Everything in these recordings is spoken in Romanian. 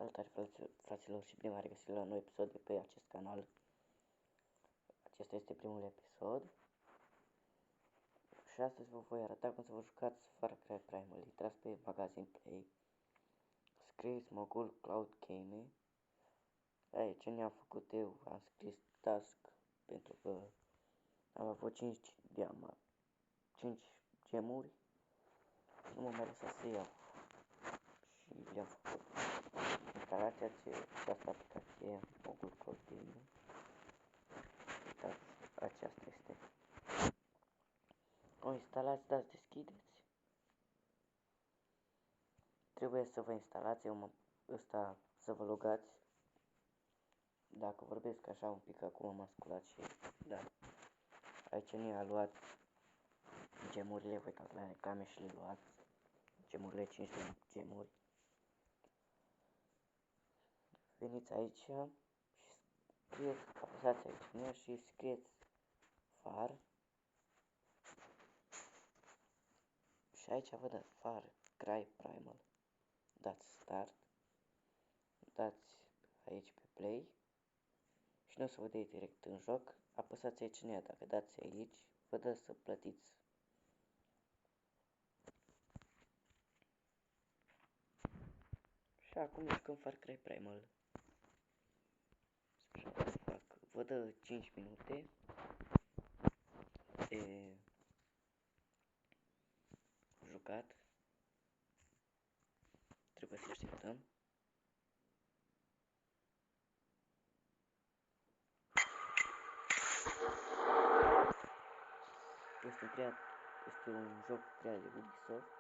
Salutare fraților și bine v-am regăsit la un nou episod de pe acest canal. Acesta este primul episod. Și astăzi vă voi arăta cum să vă jucați Far Cry Primal. Intrați pe magazin Play, scrieți Mogul Cloud Game. Aici ne am făcut eu, am scris task pentru că am avut 5 gemuri. Nu mă mai lăsa să iau și le-am făcut. Instalația această aplicație Mogul Cloud Game. Uitați, aceasta este. O instalați, dați deschideți. Trebuie să vă instalați ăsta, să vă logați. Dacă vorbesc așa un pic acum m-am sculat și da. Aici ne-a luat gemurile, voi dați la reclame și le luați. Gemurile 500 gemuri. Veniți aici și scrieți, apăsați aici și scrieți Far. Și aici vă dați Far Cry Primal. Dați Start. Dați aici pe Play. Și nu o să vă dea direct în joc. Apăsați aici în ea. Dacă dați aici, vă dă să plătiți. Și acum jucăm Far Cry Primal. Vă dă 5 minute de jucat. Trebuie să așteptăm. Este un joc creat de Ubisoft.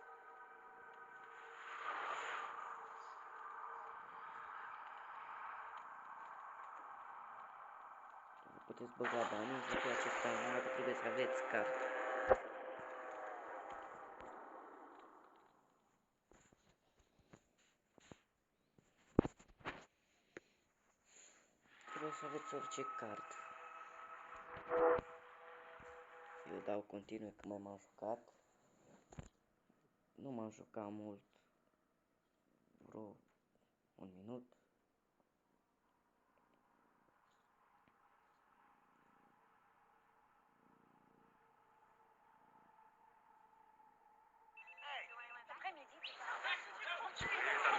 Puteți băga banii, și pe acesta numai că trebuie să aveți card. Trebuie să aveți orice card. Eu dau continuu că mai m-am jucat. Nu m-am jucat mult. Vreo un minut.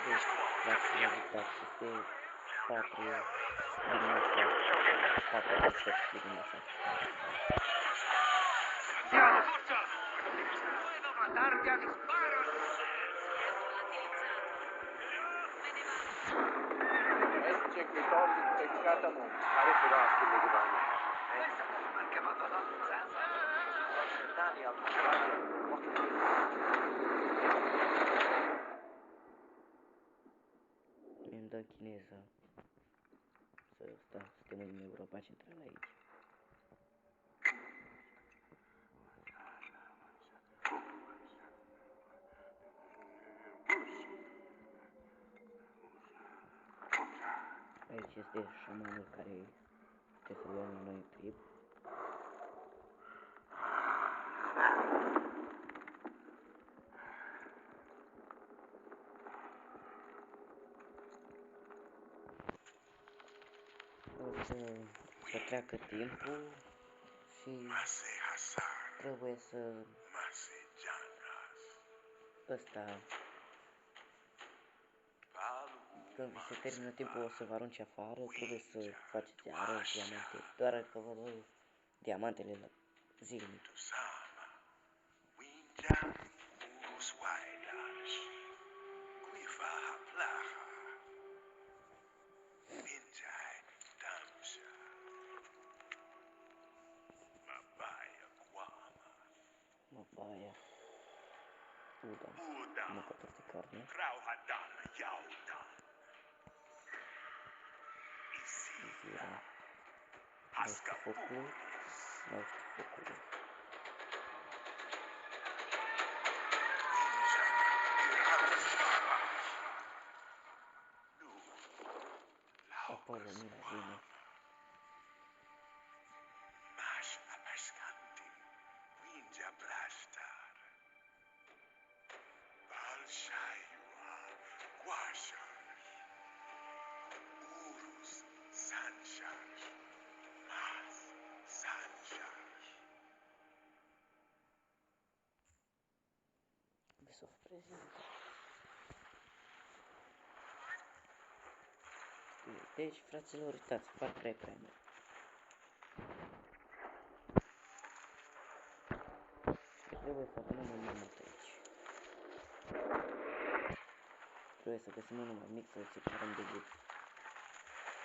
Deci, fraților, uitați, este 4 dimineața, 4 dimineața. C'è quei soldi peccata molto. Fare però a quello di vanno. Ma che vado da senza. Cent'anni al Mi-mi dă chineză să suntem în Europa Centrală aici. Aici este șamanul care trebuie să luăm noi trip. O să treacă timpul și trebuie să când se termină timpul o să vă arunce afară, trebuie să faceți iară diamante, doar că vă dau diamantele la zilnic. Mabaya. Uda. Nu pot să carne. Izira. Nu știu focul. Nu știu focul. Apollo Miragine. prezintă. Deci, fraților, uitați, Far Cry Primal. Și trebuie să punem un mamut aici. Trebuie să găsim unul mai mic să-l separăm de gât.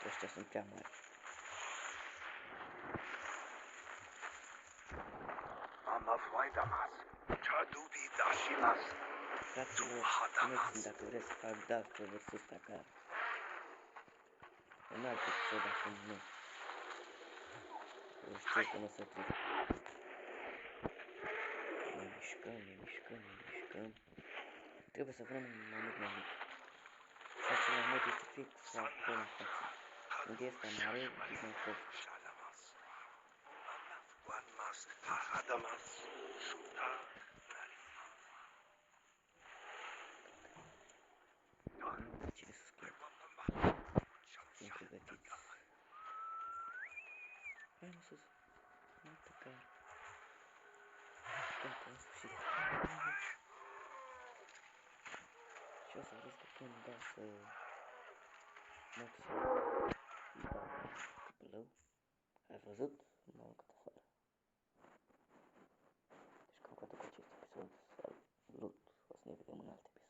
Ăștia sunt prea mari. Fraților, spuneți-mi dacă vreți să fac Dark vs Takar. În alt episod, acum nu. Eu știu că nu o să trec. Ne mișcăm, ne mișcăm, ne mișcăm. Trebuie să vrem un mamut mai mic. Fraților, mă este fix acolo în față. Unde este mare, din acolo. Cine să schimb? Fim pregătiți. Hai mă sus. Nu Takar. Gata, în sfârșit. Și o să vreți că când da să maxim. Da, căpălău. Ai văzut? M-am aruncat afară.